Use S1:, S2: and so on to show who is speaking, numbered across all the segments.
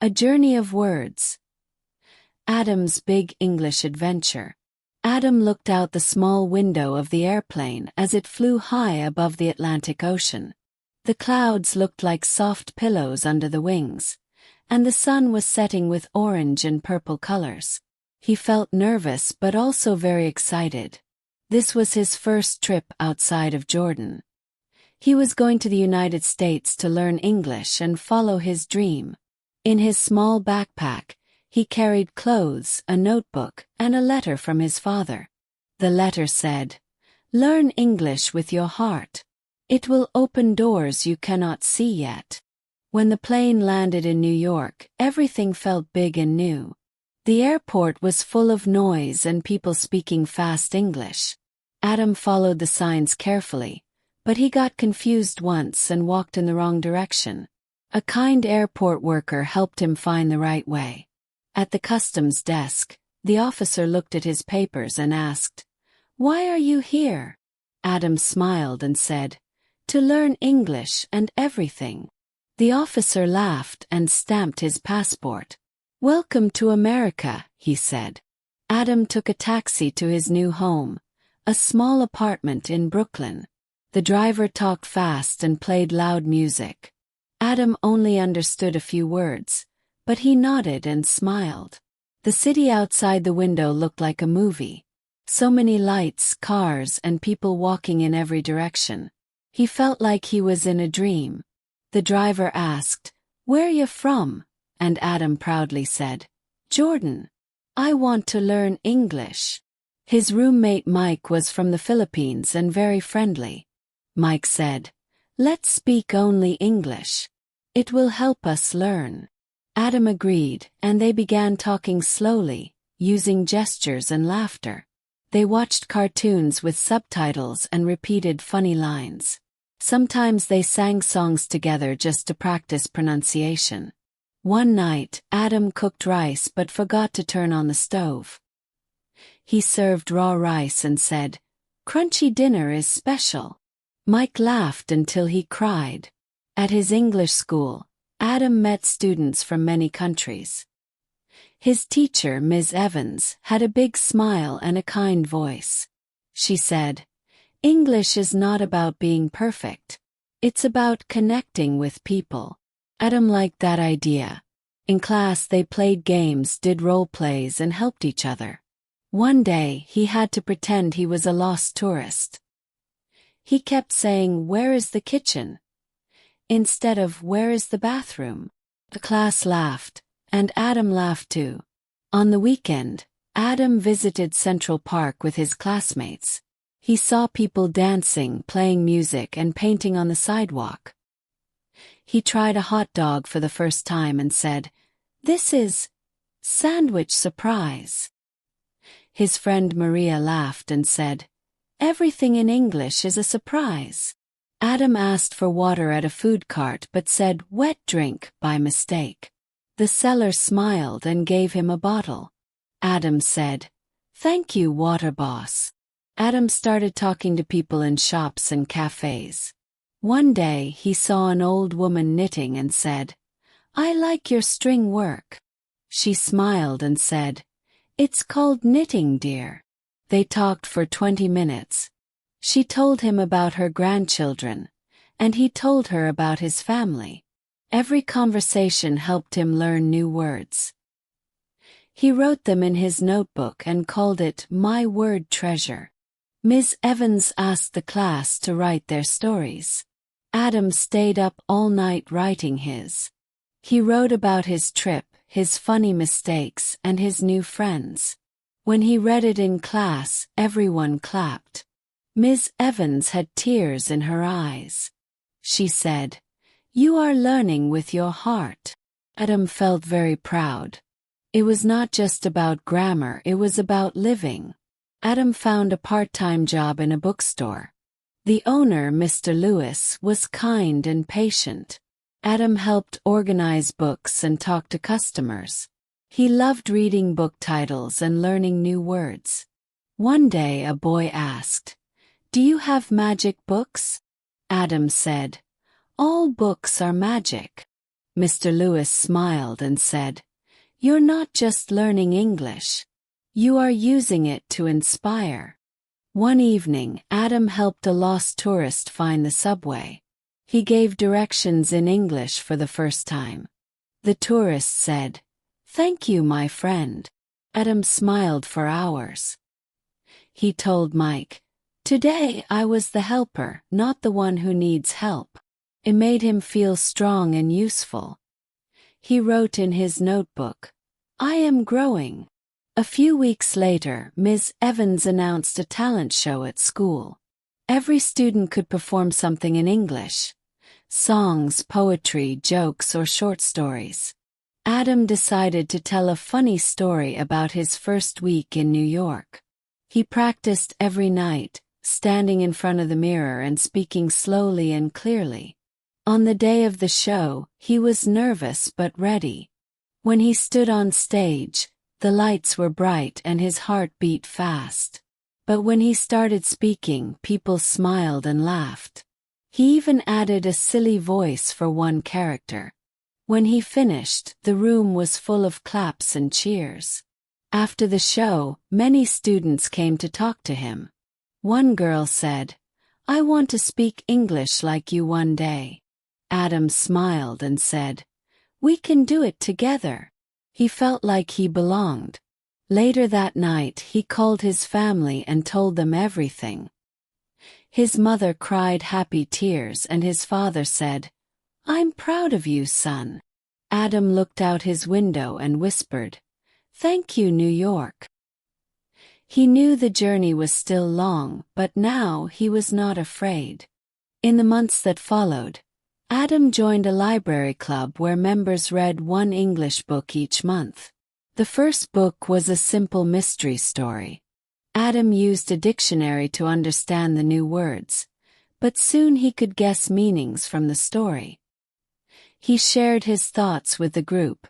S1: A Journey of Words. Adam's Big English Adventure. Adam looked out the small window of the airplane as it flew high above the Atlantic Ocean. The clouds looked like soft pillows under the wings, and the sun was setting with orange and purple colors. He felt nervous but also very excited. This was his first trip outside of Jordan. He was going to the United States to learn English and follow his dream. In his small backpack, he carried clothes, a notebook, and a letter from his father. The letter said, "Learn English with your heart. It will open doors you cannot see yet." When the plane landed in New York, everything felt big and new. The airport was full of noise and people speaking fast English. Adam followed the signs carefully, but he got confused once and walked in the wrong direction. A kind airport worker helped him find the right way. At the customs desk, the officer looked at his papers and asked, "Why are you here?" Adam smiled and said, "To learn English and everything." The officer laughed and stamped his passport. "Welcome to America," he said. Adam took a taxi to his new home, a small apartment in Brooklyn. The driver talked fast and played loud music. Adam only understood a few words, but he nodded and smiled. The city outside the window looked like a movie. So many lights, cars, and people walking in every direction. He felt like he was in a dream. The driver asked, "Where you from?" And Adam proudly said, "Jordan. I want to learn English." His roommate Mike was from the Philippines and very friendly. Mike said, "Let's speak only English. It will help us learn." Adam agreed, and they began talking slowly, using gestures and laughter. They watched cartoons with subtitles and repeated funny lines. Sometimes they sang songs together just to practice pronunciation. One night, Adam cooked rice but forgot to turn on the stove. He served raw rice and said, "Crunchy dinner is special." Mike laughed until he cried. At his English school, Adam met students from many countries. His teacher, Ms. Evans, had a big smile and a kind voice. She said, "English is not about being perfect. It's about connecting with people." Adam liked that idea. In class they played games, did role plays, and helped each other. One day he had to pretend he was a lost tourist. He kept saying, "Where is the kitchen?" instead of "Where is the bathroom?" The class laughed, and Adam laughed too. On the weekend, Adam visited Central Park with his classmates. He saw people dancing, playing music, and painting on the sidewalk. He tried a hot dog for the first time and said, "This is sandwich surprise." His friend Maria laughed and said, "Everything in English is a surprise." Adam asked for water at a food cart but said "wet drink" by mistake. The seller smiled and gave him a bottle. Adam said, "Thank you, water boss." Adam started talking to people in shops and cafes. One day he saw an old woman knitting and said, "I like your string work." She smiled and said, "It's called knitting, dear." They talked for 20 minutes. She told him about her grandchildren, and he told her about his family. Every conversation helped him learn new words. He wrote them in his notebook and called it "My Word Treasure." Ms. Evans asked the class to write their stories. Adam stayed up all night writing his. He wrote about his trip, his funny mistakes, and his new friends. When he read it in class, everyone clapped. Ms. Evans had tears in her eyes. She said, "You are learning with your heart." Adam felt very proud. It was not just about grammar, it was about living. Adam found a part-time job in a bookstore. The owner, Mr. Lewis, was kind and patient. Adam helped organize books and talk to customers. He loved reading book titles and learning new words. One day a boy asked, "Do you have magic books?" Adam said, "All books are magic." Mr. Lewis smiled and said, "You're not just learning English. You are using it to inspire." One evening, Adam helped a lost tourist find the subway. He gave directions in English for the first time. The tourist said, "Thank you, my friend." Adam smiled for hours. He told Mike, "Today I was the helper, not the one who needs help." It made him feel strong and useful. He wrote in his notebook, "I am growing." A few weeks later, Ms. Evans announced a talent show at school. Every student could perform something in English: songs, poetry, jokes, or short stories. Adam decided to tell a funny story about his first week in New York. He practiced every night, standing in front of the mirror and speaking slowly and clearly. On the day of the show, he was nervous but ready. When he stood on stage, the lights were bright and his heart beat fast. But when he started speaking, people smiled and laughed. He even added a silly voice for one character. When he finished, the room was full of claps and cheers. After the show, many students came to talk to him. One girl said, "I want to speak English like you one day." Adam smiled and said, "We can do it together." He felt like he belonged. Later that night, he called his family and told them everything. His mother cried happy tears and his father said, "I'm proud of you, son." Adam looked out his window and whispered, "Thank you, New York." He knew the journey was still long, but now he was not afraid. In the months that followed, Adam joined a library club where members read one English book each month. The first book was a simple mystery story. Adam used a dictionary to understand the new words, but soon he could guess meanings from the story. He shared his thoughts with the group,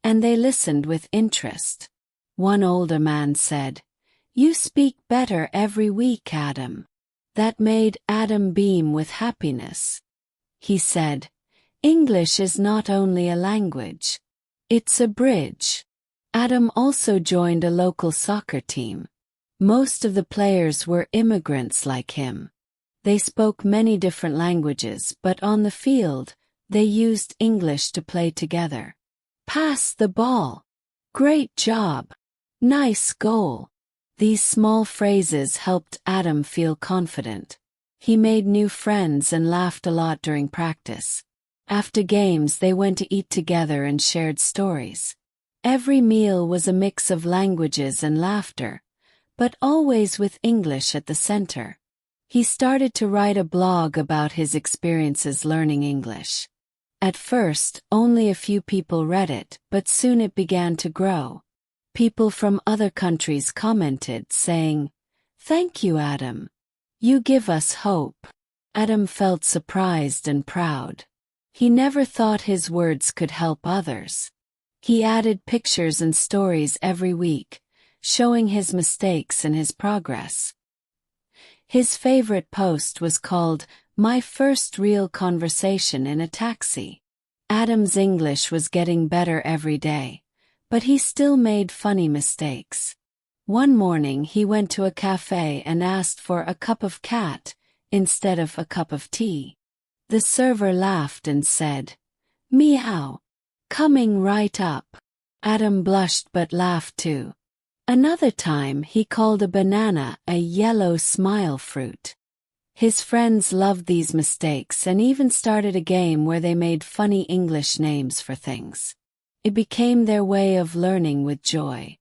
S1: and they listened with interest. One older man said, "You speak better every week, Adam." That made Adam beam with happiness. He said, "English is not only a language. It's a bridge." Adam also joined a local soccer team. Most of the players were immigrants like him. They spoke many different languages, but on the field, they used English to play together. "Pass the ball." "Great job." "Nice goal." These small phrases helped Adam feel confident. He made new friends and laughed a lot during practice. After games, they went to eat together and shared stories. Every meal was a mix of languages and laughter, but always with English at the center. He started to write a blog about his experiences learning English. At first, only a few people read it, but soon it began to grow. People from other countries commented, saying, "Thank you, Adam. You give us hope." Adam felt surprised and proud. He never thought his words could help others. He added pictures and stories every week, showing his mistakes and his progress. His favorite post was called, "My First Real Conversation in a Taxi." Adam's English was getting better every day, but he still made funny mistakes. One morning he went to a cafe and asked for a cup of cat instead of a cup of tea. The server laughed and said, "Meow. Coming right up." Adam blushed but laughed too. Another time he called a banana a yellow smile fruit. His friends loved these mistakes and even started a game where they made funny English names for things. It became their way of learning with joy.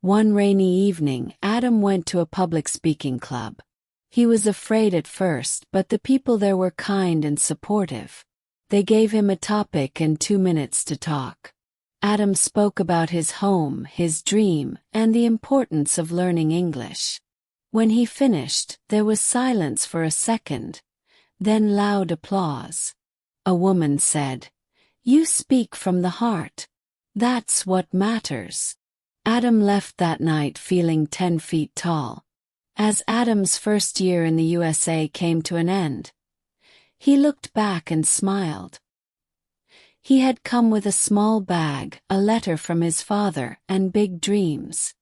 S1: One rainy evening, Adam went to a public speaking club. He was afraid at first, but the people there were kind and supportive. They gave him a topic and 2 minutes to talk. Adam spoke about his home, his dream, and the importance of learning English. When he finished, there was silence for a second, then loud applause. A woman said, "You speak from the heart. That's what matters." Adam left that night feeling 10 feet tall. As Adam's first year in the USA came to an end, he looked back and smiled. He had come with a small bag, a letter from his father, and big dreams.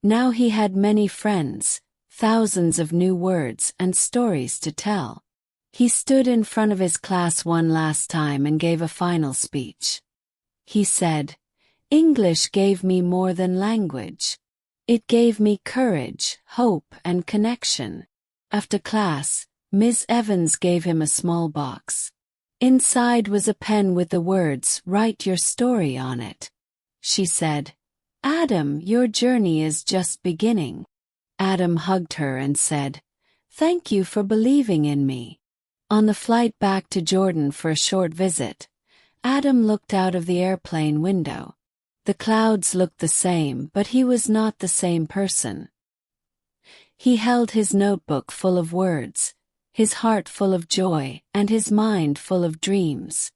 S1: Now he had many friends, thousands of new words and stories to tell. He stood in front of his class one last time and gave a final speech. He said, "English gave me more than language. It gave me courage, hope, and connection." After class, Ms. Evans gave him a small box. Inside was a pen with the words, "Write your story" on it. She said, "Adam, your journey is just beginning." Adam hugged her and said, "Thank you for believing in me." On the flight back to Jordan for a short visit, Adam looked out of the airplane window. The clouds looked the same, but he was not the same person. He held his notebook full of words, his heart full of joy, and his mind full of dreams.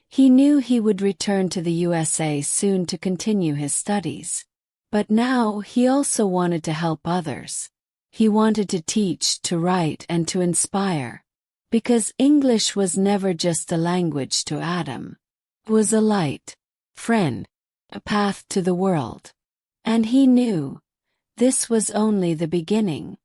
S1: He knew he would return to the USA soon to continue his studies. But now he also wanted to help others. He wanted to teach, to write, and to inspire. Because English was never just a language to Adam. It was a light, friend, a path to the world. And he knew this was only the beginning.